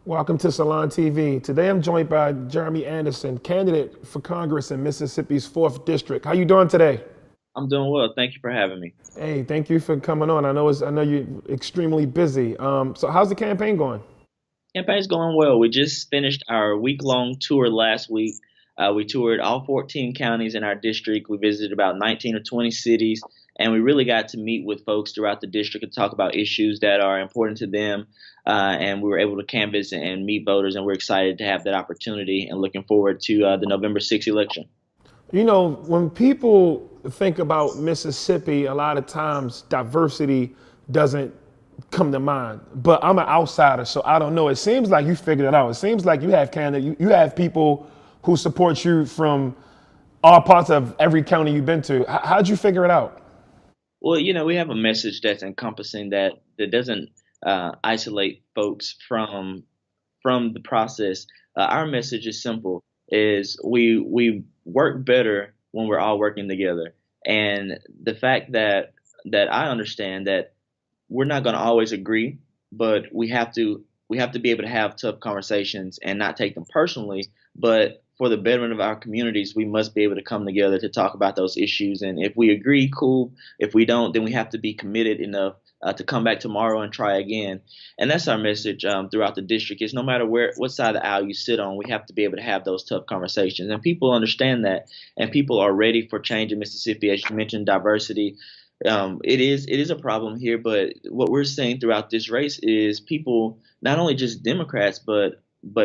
Welcome to Salon TV. Today I'm joined by Jeramey Anderson, candidate for Congress in Mississippi's 4th District. How you doing today? I'm doing well. Thank you for having me. Hey, thank you for coming on. I know you're extremely busy. So how's the campaign going? Campaign's going well. We just finished our week-long tour last week. We toured all 14 counties in our district. We visited about 19 or 20 cities, and we really got to meet with folks throughout the district and talk about issues that are important to them. And we were able to canvass and meet voters, and we're excited to have that opportunity and looking forward to the November 6th election. You know, when people think about Mississippi, a lot of times diversity doesn't come to mind. But I'm an outsider, so I don't know. It seems like you figured it out. It seems like you have you have people who support you from all parts of every county you've been to. How'd you figure it out? Well, we have a message that's encompassing that doesn't isolate folks from the process. Our message is simple: is we work better when we're all working together. And the fact that I understand that we're not going to always agree, but we have to be able to have tough conversations and not take them personally. But for the betterment of our communities, we must be able to come together to talk about those issues. And if we agree, cool. If we don't, then we have to be committed enough to come back tomorrow and try again. And that's our message throughout the district. Is no matter what side of the aisle you sit on, we have to be able to have those tough conversations. And people understand that, and people are ready for change in Mississippi. As you mentioned, diversity. It is a problem here, but what we're seeing throughout this race is people, not only just Democrats, but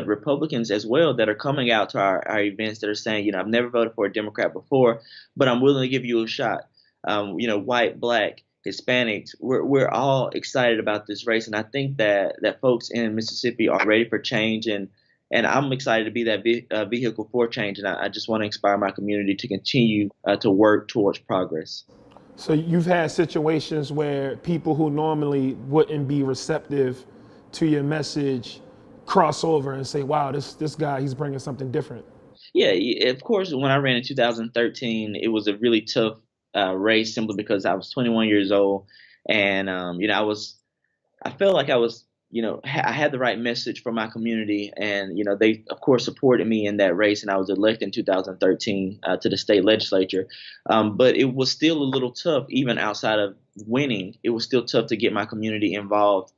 Republicans as well, that are coming out to our events that are saying, I've never voted for a Democrat before, but I'm willing to give you a shot. White, black, Hispanics, we're all excited about this race, and I think that folks in Mississippi are ready for change, and I'm excited to be that vehicle for change, and I just want to inspire my community to continue to work towards progress. So you've had situations where people who normally wouldn't be receptive to your message cross over and say, "Wow, this guy, he's bringing something different." Yeah, of course. When I ran in 2013, it was a really tough race simply because I was 21 years old, and I felt like I was, I had the right message for my community, and they of course supported me in that race, and I was elected in 2013 to the state legislature. But it was still a little tough, even outside of winning. It was still tough to get my community involved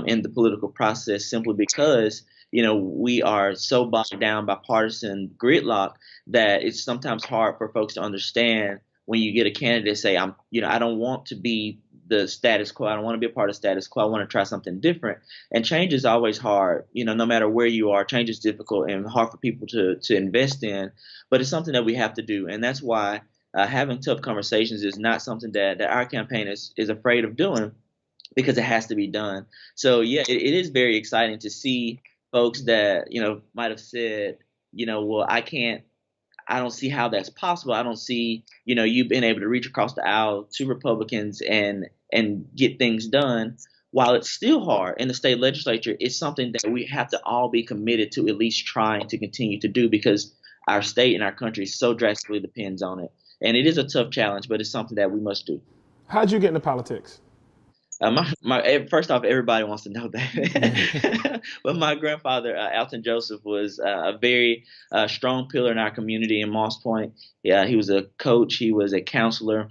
in the political process, simply because we are so bogged down by partisan gridlock that it's sometimes hard for folks to understand when you get a candidate say, I don't want to be the status quo. I don't want to be a part of status quo. I want to try something different. And change is always hard. No matter where you are, change is difficult and hard for people to invest in. But it's something that we have to do. And that's why having tough conversations is not something that our campaign is afraid of doing, because it has to be done. So yeah, it is very exciting to see folks that might have said, well, I don't see how that's possible. I don't see, you being able to reach across the aisle to Republicans and get things done. While it's still hard in the state legislature, it's something that we have to all be committed to at least trying to continue to do, because our state and our country so drastically depends on it. And it is a tough challenge, but it's something that we must do. How'd you get into politics? First off, everybody wants to know that. But my grandfather, Alton Joseph, was a very strong pillar in our community in Moss Point. Yeah, he was a coach, he was a counselor,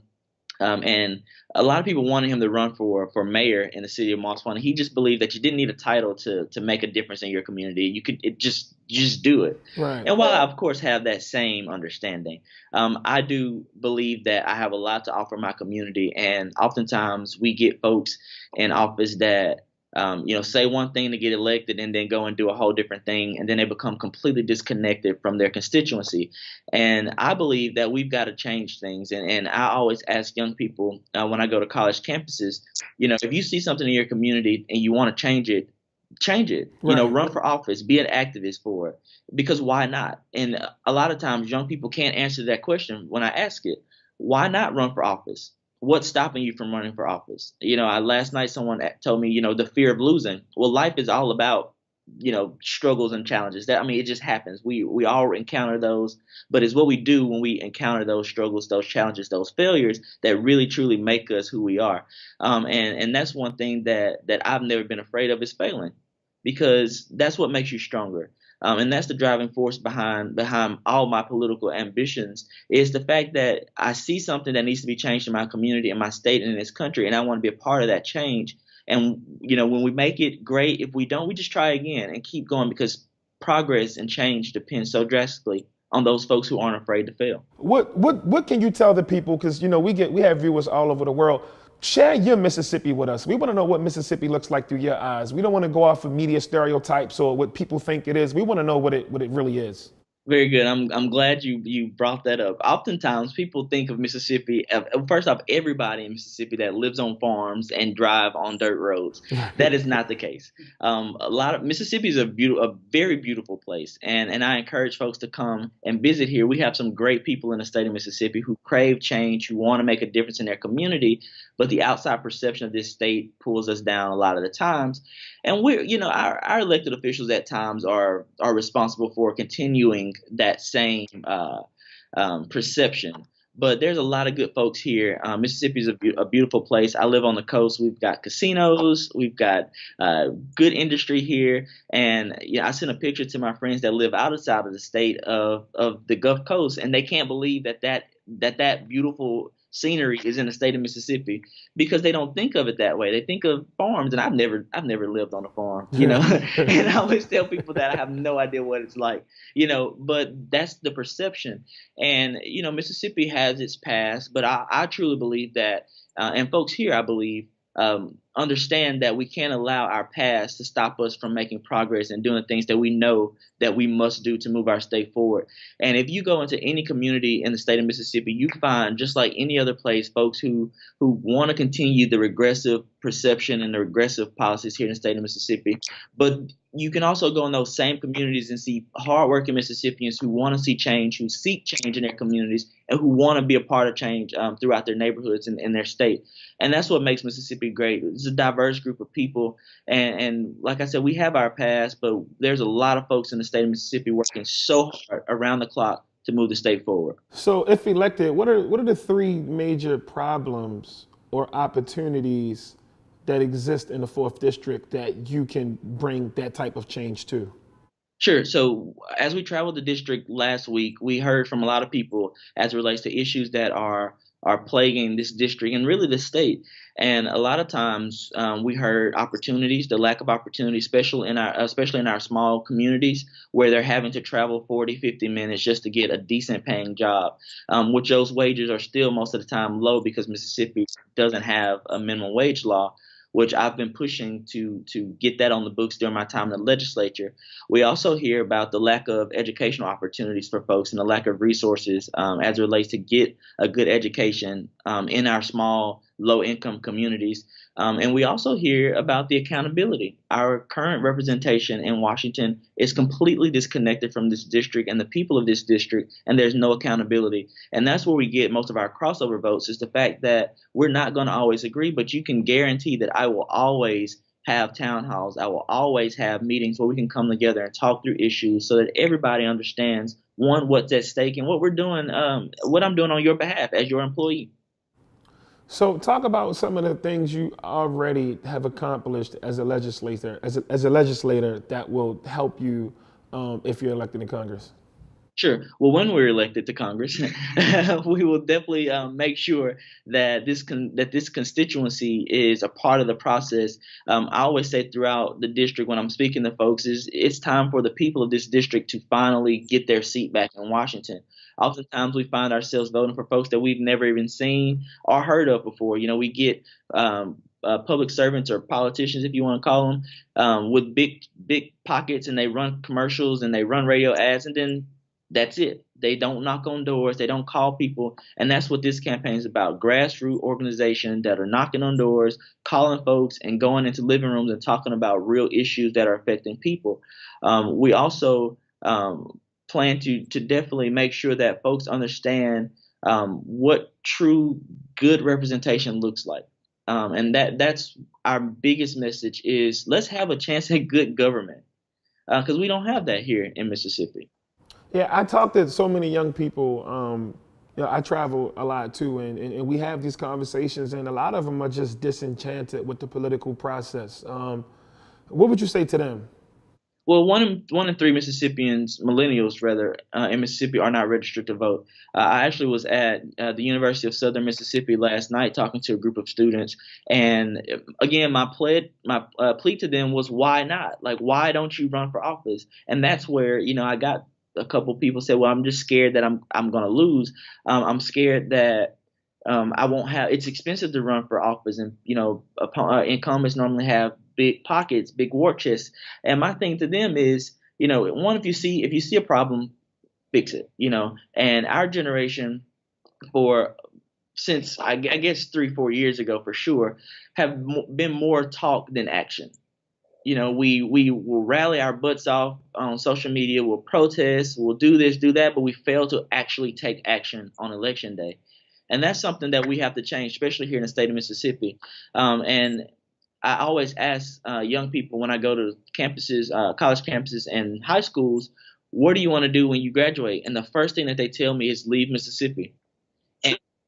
and a lot of people wanted him to run for mayor in the city of Moss Point. He just believed that you didn't need a title to make a difference in your community. You just do it. Right. And while I of course have that same understanding, I do believe that I have a lot to offer my community. And oftentimes we get folks in office that say one thing to get elected and then go and do a whole different thing, and then they become completely disconnected from their constituency. And I believe that we've got to change things. And I always ask young people when I go to college campuses, if you see something in your community and you want to change it, change it. Right. Run for office, be an activist for it. Because why not? And a lot of times young people can't answer that question when I ask it. Why not run for office? What's stopping you from running for office? Last night someone told me, the fear of losing. Well, life is all about, struggles and challenges. It just happens. We all encounter those, but it's what we do when we encounter those struggles, those challenges, those failures that really truly make us who we are. And that's one thing that I've never been afraid of, is failing. because that's what makes you stronger. And that's the driving force behind all my political ambitions, is the fact that I see something that needs to be changed in my community, in my state, and in this country, and I want to be a part of that change. And when we make it, great. If we don't, we just try again and keep going, because progress and change depends so drastically on those folks who aren't afraid to fail. What can you tell the people? Because we have viewers all over the world. Share your Mississippi with us. We want to know what Mississippi looks like through your eyes. We don't want to go off of media stereotypes or what people think it is. We want to know what it really is. Very good. I'm glad you brought that up. Oftentimes, people think of Mississippi. First off, everybody in Mississippi that lives on farms and drive on dirt roads. That is not the case. Mississippi is a very beautiful place, and I encourage folks to come and visit here. We have some great people in the state of Mississippi who crave change, who want to make a difference in their community, but the outside perception of this state pulls us down a lot of the times. And our elected officials at times are responsible for continuing that same perception. But there's a lot of good folks here. Mississippi is a beautiful place. I live on the coast. We've got casinos. We've got good industry here. And I sent a picture to my friends that live outside of the state of the Gulf Coast, and they can't believe that beautiful scenery is in the state of Mississippi, because they don't think of it that way. They think of farms, and I've never lived on a farm, and I always tell people that I have no idea what it's like, but that's the perception. And, Mississippi has its past, but I truly believe that, and folks here, I believe, understand that we can't allow our past to stop us from making progress and doing things that we know that we must do to move our state forward. And if you go into any community in the state of Mississippi, you find, just like any other place, folks who want to continue the regressive perception and the regressive policies here in the state of Mississippi. But you can also go in those same communities and see hardworking Mississippians who want to see change, who seek change in their communities, and who want to be a part of change throughout their neighborhoods and in their state. And that's what makes Mississippi great. It's a diverse group of people. And like I said, we have our past, but there's a lot of folks in the state of Mississippi working so hard around the clock to move the state forward. So if elected, what are the three major problems or opportunities that exist in the 4th District that you can bring that type of change to? Sure. So as we traveled the district last week, we heard from a lot of people as it relates to issues that are plaguing this district and really the state. And a lot of times we heard opportunities, the lack of opportunity, especially in our small communities where they're having to travel 40, 50 minutes just to get a decent paying job, which those wages are still most of the time low because Mississippi doesn't have a minimum wage law, which I've been pushing to get that on the books during my time in the legislature. We also hear about the lack of educational opportunities for folks and the lack of resources as it relates to get a good education in our small, low-income communities. And we also hear about the accountability. Our current representation in Washington is completely disconnected from this district and the people of this district, and there's no accountability. And that's where we get most of our crossover votes, is the fact that we're not going to always agree, but you can guarantee that I will always have town halls. I will always have meetings where we can come together and talk through issues so that everybody understands, one, what's at stake and what we're doing, what I'm doing on your behalf as your employee. So talk about some of the things you already have accomplished as a legislator, as a legislator that will help you if you're elected in Congress. Sure. Well, when we're elected to Congress, we will definitely make sure that this constituency is a part of the process. I always say throughout the district when I'm speaking to folks, it's time for the people of this district to finally get their seat back in Washington. Oftentimes we find ourselves voting for folks that we've never even seen or heard of before. We get public servants or politicians, if you want to call them, with big pockets, and they run commercials and they run radio ads, and then that's it. They don't knock on doors. They don't call people. And that's what this campaign is about. Grassroots organizations that are knocking on doors, calling folks, and going into living rooms and talking about real issues that are affecting people. We also plan to definitely make sure that folks understand what true good representation looks like. And that's our biggest message, is let's have a chance at good government, because we don't have that here in Mississippi. Yeah, I talk to so many young people. I travel a lot too, and we have these conversations, and a lot of them are just disenchanted with the political process. What would you say to them? Well, one in three Mississippians, millennials rather, in Mississippi are not registered to vote. I actually was at the University of Southern Mississippi last night talking to a group of students, and again, my plea to them was, why not? Like, why don't you run for office? And that's where I got a couple people said, well, I'm just scared that I'm going to lose. I'm scared that I won't have. It's expensive to run for office, and incumbents normally have big pockets, big war chests. And my thing to them is, one, if you see a problem, fix it. And our generation, for since I guess 3-4 years ago for sure, have been more talk than action. We will rally our butts off on social media, we'll protest, we'll do this, do that, but we fail to actually take action on election day. And that's something that we have to change, especially here in the state of Mississippi. And I always ask young people when I go to campuses, college campuses and high schools, what do you want to do when you graduate? And the first thing that they tell me is leave Mississippi.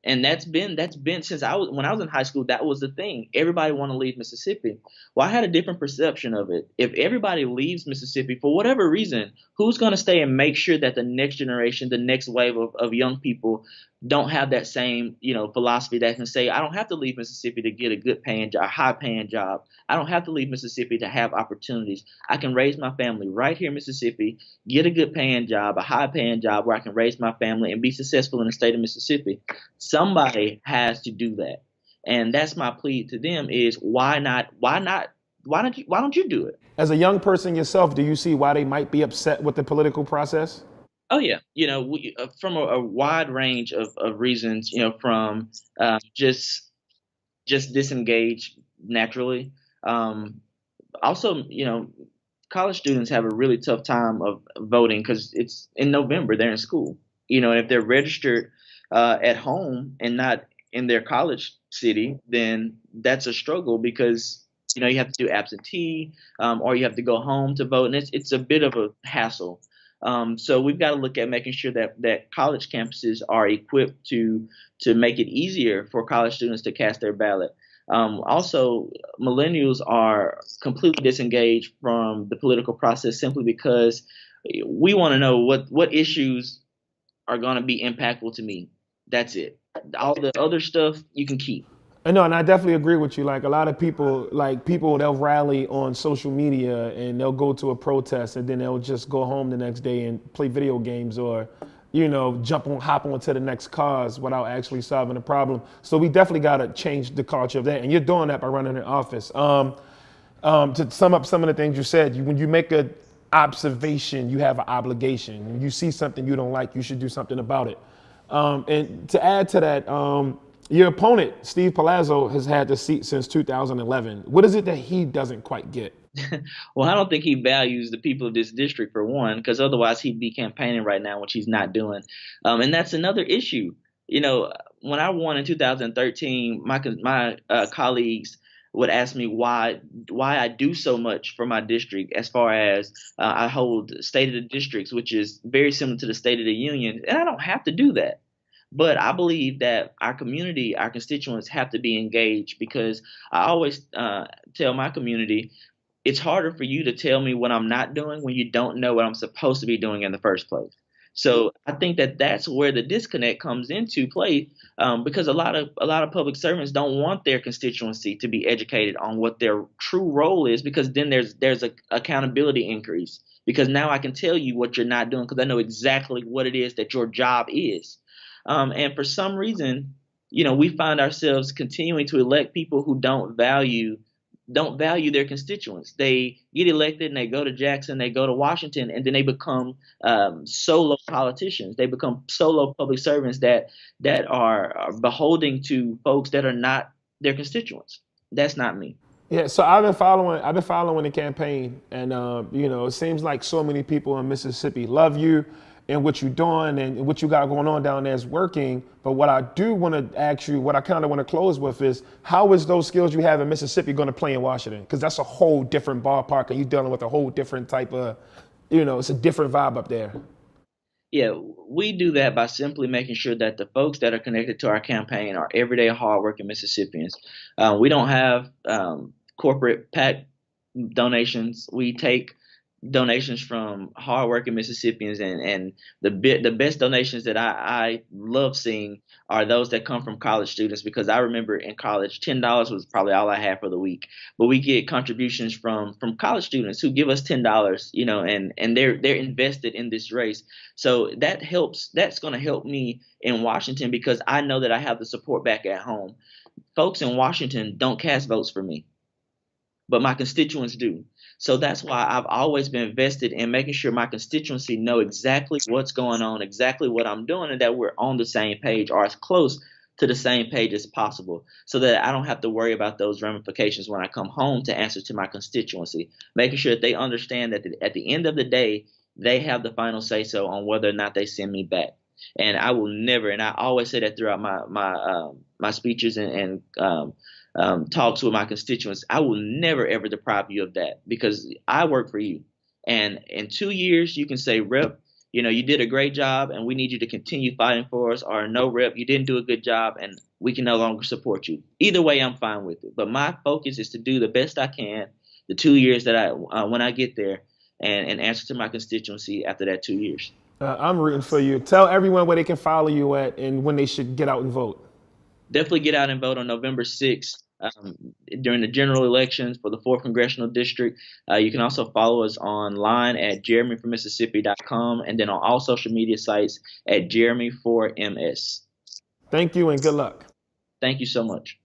And that's been since when I was in high school. That was the thing. Everybody want to leave Mississippi. Well, I had a different perception of it. If everybody leaves Mississippi for whatever reason, who's going to stay and make sure that the next generation, the next wave of young people, don't have that same philosophy that can say, I don't have to leave Mississippi to get a good paying job, a high paying job. I don't have to leave Mississippi to have opportunities. I can raise my family right here in Mississippi, get a good paying job, a high paying job where I can raise my family and be successful in the state of Mississippi. Somebody has to do that. And that's my plea to them is, why not? Why don't you do it? As a young person yourself, do you see why they might be upset with the political process? Oh yeah, from a wide range of reasons, from just disengage naturally. Also, college students have a really tough time of voting because it's in November, they're in school. And if they're registered at home and not in their college city, then that's a struggle because you have to do absentee, or you have to go home to vote, and it's a bit of a hassle. So we've got to look at making sure that college campuses are equipped to make it easier for college students to cast their ballot. Also, millennials are completely disengaged from the political process simply because we want to know what issues are going to be impactful to me. That's it. All the other stuff you can keep. No, and I definitely agree with you. Like a lot of people, they'll rally on social media and they'll go to a protest and then they'll just go home the next day and play video games or, hop onto the next cause without actually solving the problem. So we definitely got to change the culture of that. And you're doing that by running an office. To sum up some of the things you said, when you make an observation, you have an obligation. When you see something you don't like, you should do something about it. And to add to that, your opponent, Steve Palazzo, has had the seat since 2011. What is it that he doesn't quite get? Well, I don't think he values the people of this district, for one, because otherwise he'd be campaigning right now, which he's not doing. And that's another issue. When I won in 2013, my colleagues would ask me why I do so much for my district, as far as I hold State of the Districts, which is very similar to the State of the Union, and I don't have to do that. But I believe that our community, our constituents have to be engaged, because I always tell my community, it's harder for you to tell me what I'm not doing when you don't know what I'm supposed to be doing in the first place. So I think that that's where the disconnect comes into play, because a lot of public servants don't want their constituency to be educated on what their true role is, because then there's a accountability increase, because now I can tell you what you're not doing because I know exactly what it is that your job is. And for some reason, we find ourselves continuing to elect people who don't value their constituents. They get elected and they go to Jackson, they go to Washington, and then they become solo politicians. They become solo public servants that are beholding to folks that are not their constituents. That's not me. Yeah, so I've been following the campaign, and it seems like so many people in Mississippi love you and what you're doing and what you got going on down there is working. But what I do want to ask you, what I kind of want to close with is, how is those skills you have in Mississippi going to play in Washington? Because that's a whole different ballpark, and you're dealing with a whole different type of, it's a different vibe up there. Yeah, we do that by simply making sure that the folks that are connected to our campaign are everyday hardworking Mississippians. We don't have corporate PAC donations. We take donations from hardworking Mississippians, and the best donations that I love seeing are those that come from college students, because I remember in college $10 was probably all I had for the week. But we get contributions from college students who give us $10, and they're invested in this race. So that helps. That's going to help me in Washington, because I know that I have the support back at home. Folks in Washington don't cast votes for me, but my constituents do. So that's why I've always been vested in making sure my constituency know exactly what's going on, exactly what I'm doing, and that we're on the same page, or as close to the same page as possible, so that I don't have to worry about those ramifications when I come home to answer to my constituency. Making sure that they understand that at the end of the day, they have the final say so on whether or not they send me back. And I will never, and I always say that throughout my speeches and talks with my constituents, I will never ever deprive you of that, because I work for you. And in 2 years, you can say, Rep, you did a great job and we need you to continue fighting for us, or no, Rep, you didn't do a good job and we can no longer support you. Either way, I'm fine with it. But my focus is to do the best I can the 2 years that when I get there, and answer to my constituency after that 2 years. I'm rooting for you. Tell everyone where they can follow you at and when they should get out and vote. Definitely get out and vote on November 6th, during the general elections for the 4th Congressional District. You can also follow us online at jeremyfrommississippi.com, and then on all social media sites at Jeremy4MS. Thank you and good luck. Thank you so much.